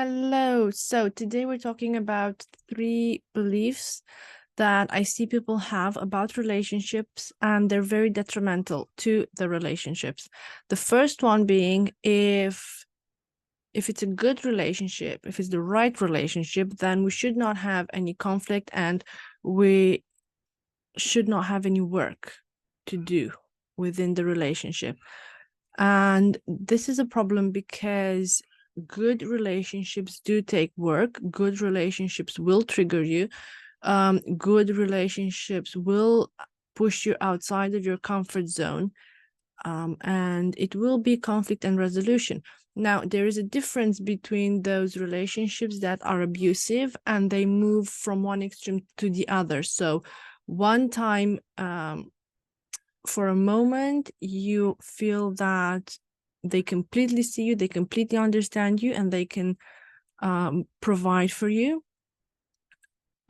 Hello. So today we're talking about 3 beliefs that I see people have about relationships, and they're very detrimental to the relationships. The first one being if it's a good relationship, if it's the right relationship, then we should not have any conflict and we should not have any work to do within the relationship. And this is a problem because good relationships do take work. Good relationships will trigger you. Good relationships will push you outside of your comfort zone. And it will be conflict and resolution. Now, there is a difference between those relationships that are abusive and they move from one extreme to the other. So one time, for a moment, you feel that they completely see you, they completely understand you, and they can provide for you.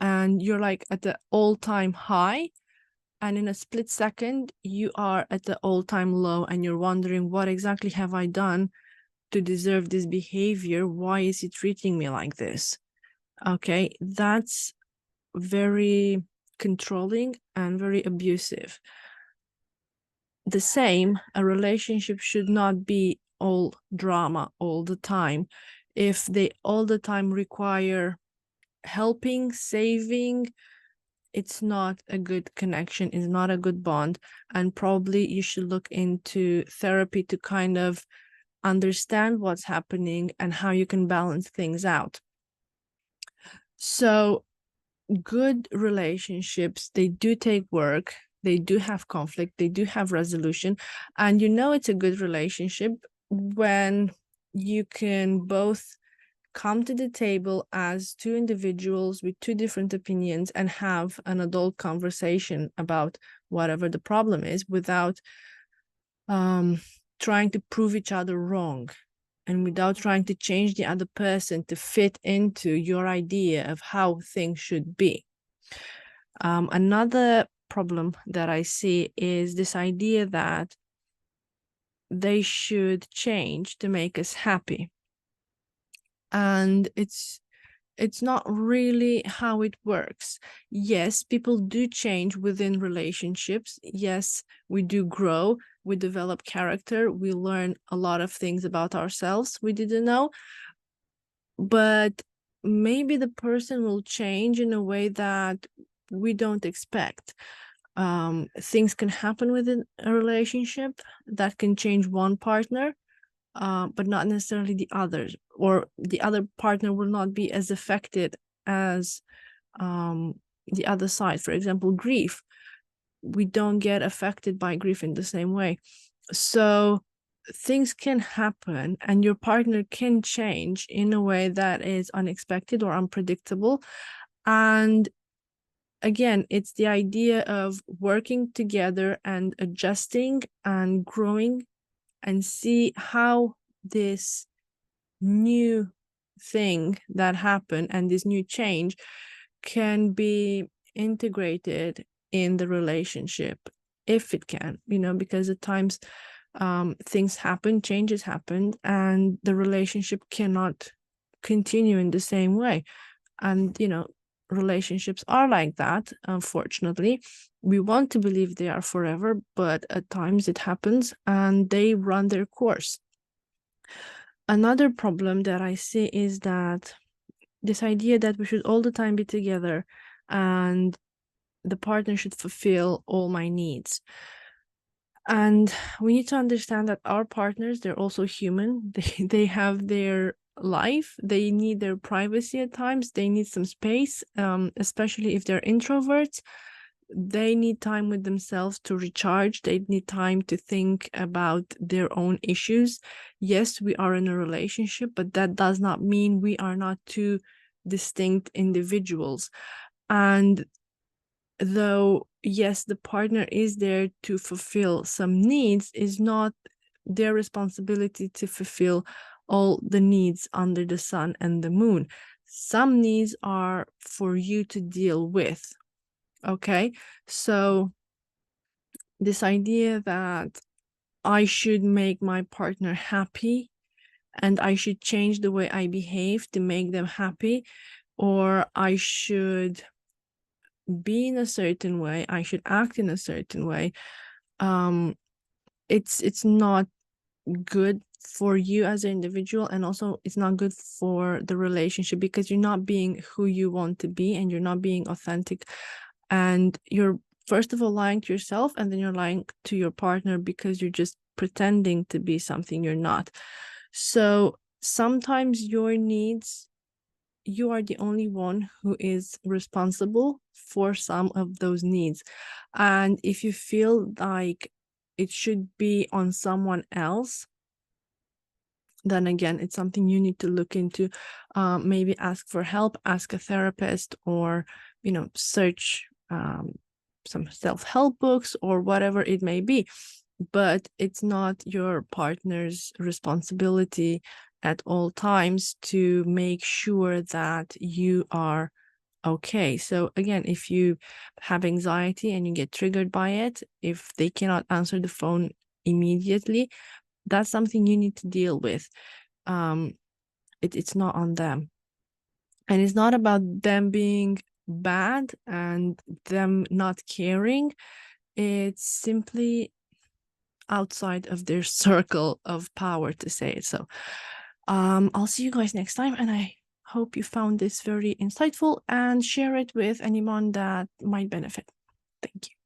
And you're like at the all-time high. And in a split second, you are at the all-time low and you're wondering, what exactly have I done to deserve this behavior? Why is he treating me like this? Okay, that's very controlling and very abusive. The same, a relationship should not be all drama all the time. If they all the time require helping, saving, it's not a good connection, it's not a good bond, and probably you should look into therapy to kind of understand what's happening and how you can balance things out. So good relationships, they do take work, they do have conflict, they do have resolution, and you know it's a good relationship when you can both come to the table as two individuals with two different opinions and have an adult conversation about whatever the problem is without trying to prove each other wrong and without trying to change the other person to fit into your idea of how things should be. Another problem that I see is this idea that they should change to make us happy. And it's not really how it works. Yes, people do change within relationships. Yes, we do grow, we develop character, we learn a lot of things about ourselves we didn't know. But maybe the person will change in a way that we don't expect. Things can happen within a relationship that can change one partner, but not necessarily the others, or the other partner will not be as affected as the other side. For example, grief. We don't get affected by grief in the same way. So things can happen and your partner can change in a way that is unexpected or unpredictable. And again, it's the idea of working together and adjusting and growing and see how this new thing that happened and this new change can be integrated in the relationship, if it can, because at times things happen, changes happen, and the relationship cannot continue in the same way. And relationships are like that, unfortunately. We want to believe they are forever, but at times it happens and they run their course. Another problem that I see is that this idea that we should all the time be together and the partner should fulfill all my needs. And we need to understand that our partners, they're also human. They have their life. They need their privacy at times. They need some space, especially if they're introverts. They need time with themselves to recharge. They need time to think about their own issues. Yes, we are in a relationship, but that does not mean we are not two distinct individuals. And though, yes, the partner is there to fulfill some needs, is not their responsibility to fulfill all the needs under the sun and the moon. Some needs are for you to deal with. Okay, so this idea that I should make my partner happy and I should change the way I behave to make them happy, or I should be in a certain way, I should act in a certain way, it's not good for you as an individual, and also it's not good for the relationship, because you're not being who you want to be, and you're not being authentic, and you're first of all lying to yourself, and then you're lying to your partner because you're just pretending to be something you're not. So sometimes your needs, you are the only one who is responsible for some of those needs. And if you feel like it should be on someone else, then again, it's something you need to look into. Maybe ask for help, ask a therapist, or, search some self-help books or whatever it may be. But it's not your partner's responsibility at all times to make sure that you are okay. So again, if you have anxiety and you get triggered by it, if they cannot answer the phone immediately, that's something you need to deal with. It's not on them, and it's not about them being bad and them not caring. It's simply outside of their circle of power, to say it. So I'll see you guys next time, and I hope you found this very insightful, and share it with anyone that might benefit. Thank you.